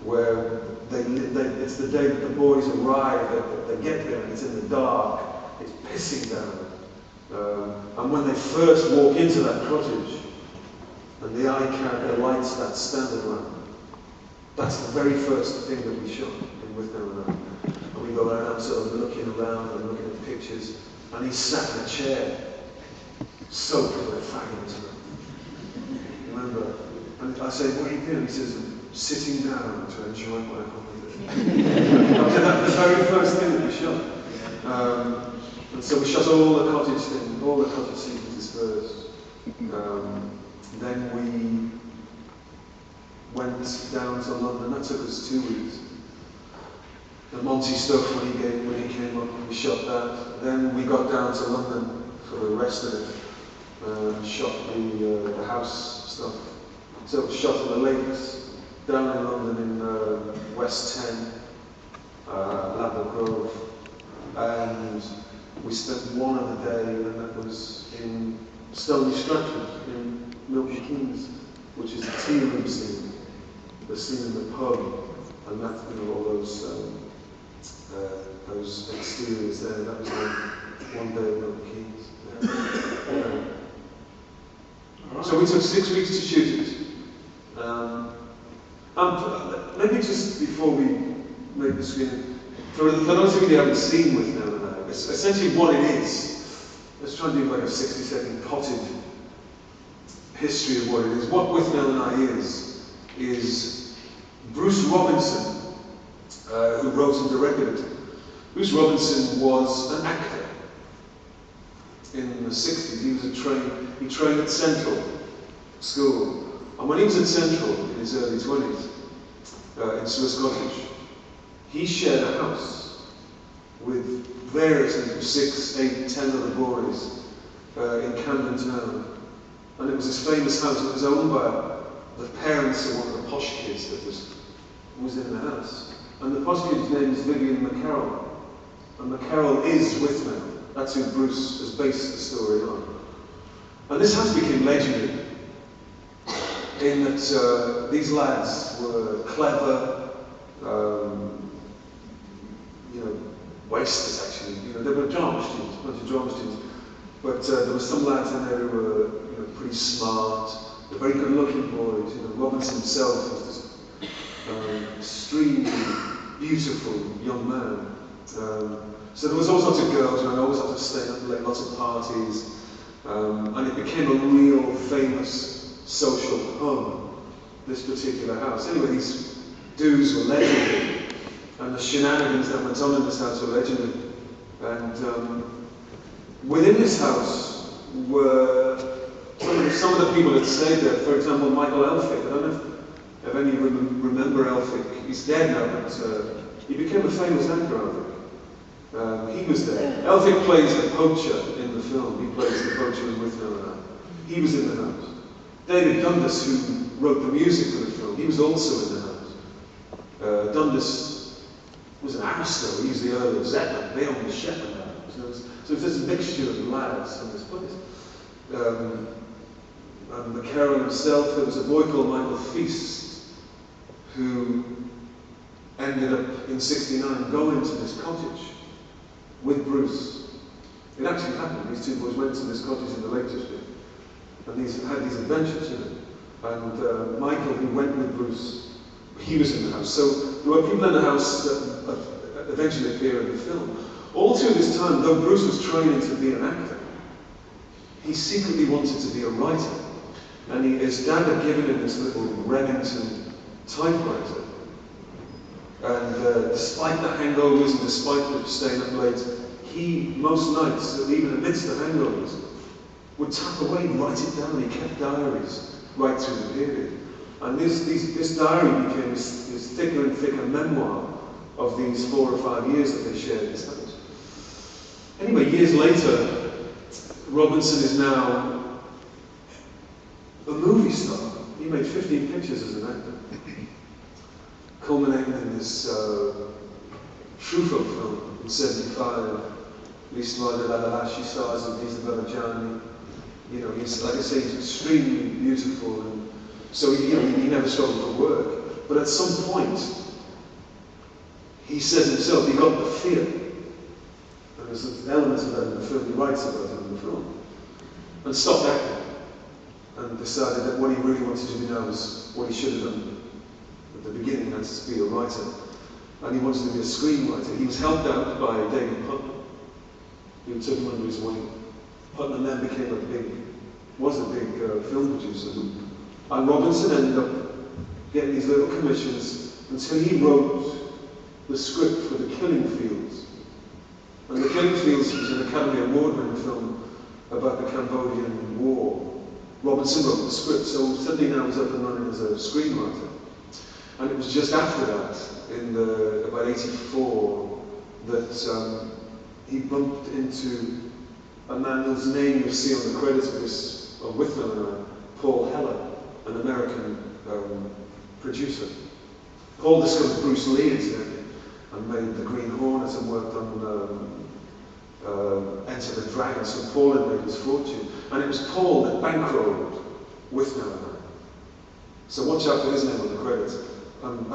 where it's the day that the boys arrive, they get there and it's in the dark, it's pissing down. And when they first walk into that cottage, and the eye character lights that standard lamp, that's the very first thing that we shot in Withnail and I. And we go around sort of looking around and looking at pictures, and he's sat in a chair, soaked with a fag in his mouth. Remember? And I say, what are you doing? He says, sitting down to enjoy my holiday. That's the very first thing that we shot. And so we shot all the cottage things, all the cottage sequences first. Then we went down to London. That took us 2 weeks. The Monty stuff when he came up, we shot that. Then we got down to London for the rest of it. Shot the house stuff. So it was shot in the lakes, down in London in West 10, Ladbroke Grove. And we spent one other day, and that was in Stony Stratford, in Milton Keynes, which is the tea room scene, the scene in the pub, and that, all those exteriors there. That was one day in Milton Keynes. So we took 6 weeks to shoot it. Maybe just before we make the screen, for those of you who haven't seen Withnail and I, essentially what it is, let's try and do like a 60-second potted history of what it is. What Withnail and I is Bruce Robinson, who wrote and directed it. Bruce Robinson was an actor in the 60s. He trained at Central School. And when he was at Central in his early 20s, in Swiss Cottage, he shared a house with various 6, 8, 10 other boys in Camden Town. And it was this famous house that was owned by the parents of one of the posh kids that was in the house. And the posh kid's name is Vivian McCarroll. And McCarroll is Withnail. That's who Bruce has based the story on. And this house became legendary in that these lads were clever, wasters actually. They were drama students, a bunch of drama students. But there were some lads in there who were pretty smart, they're very good-looking boys. Robinson himself was this extremely beautiful young man. So there was all sorts of girls around, all sorts of staying up late, lots of parties, and it became a real famous social hub, this particular house. Anyway, these dudes were legendary, and the shenanigans that went on in this house were legendary. And within this house were some of the people that stayed there. For example, Michael Elphick. I don't know if any of you remember Elphick. He's dead now, but he became a famous actor, Elphick. He was there. Elphick plays the poacher in the film. He plays the poacher in Withnail and I. He was in the house. David Dundas, who wrote the music for the film, he was also in the house. Dundas was an aristo. He was the Earl of Zetland. They owned the Shetland Islands. So it was this mixture of lads in this place. And McCarroll himself, there was a boy called Michael Feast, who ended up in '69 going to this cottage with Bruce. It actually happened. These two boys went to this cottage in the Lake District. And had these adventures in it. And Michael, who went with Bruce, he was in the house. So there were people in the house that eventually appear in the film. All through this time, though Bruce was training to be an actor, he secretly wanted to be a writer. And his dad had given him this little Remington typewriter. And despite the hangovers and despite the staying up late, he, most nights, even amidst the hangovers, would tap away and write it down. He kept diaries right through the period. And this diary became this thicker and thicker memoir of these 4 or 5 years that they shared this house. Anyway, years later, Robinson is now a movie star. He made 15 pictures as an actor, culminating in this Truffaut film in '75, L'Histoire de la Valache. He stars in Isabella Gianni. He's, like I say, he's extremely beautiful, and so he never struggled for work. But at some point, he says himself, he got the fear. And there's elements of that in the film, he writes about it in the film. And stopped acting. And decided that what he really wanted to do now was what he should have done at the beginning, that's to be a writer. And he wanted to be a screenwriter. He was helped out by David Putnam, who took him under his wing. Putnam then became was a big film producer. And Robinson ended up getting these little commissions until he wrote the script for The Killing Fields. And The Killing Fields was an Academy Award-winning film about the Cambodian War. Robinson wrote the script, so suddenly now he's up and running as a screenwriter. And it was just after that, in about 84, that he bumped into a man whose name you'll see on the credits of Withnail and I, Paul Heller, an American producer. Paul discovered Bruce Lee, incidentally, and made The Green Hornet and worked on Enter the Dragon, so Paul had made his fortune. And it was Paul that bankrolled Withnail and I. So watch out for his name on the credits. And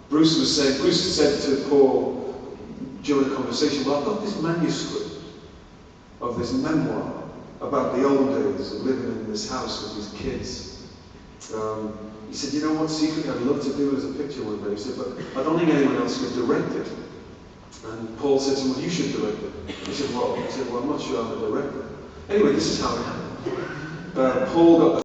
Bruce had said to Paul during a conversation, well, I've got this manuscript of this memoir about the old days of living in this house with these kids. He said, you know what, secretly I'd love to do it as a picture one day. He said, but I don't think anyone else could direct it. And Paul said to him, well, you should direct it. He said, well, I'm not sure I'm a director. Anyway, this is how it happened. Paul got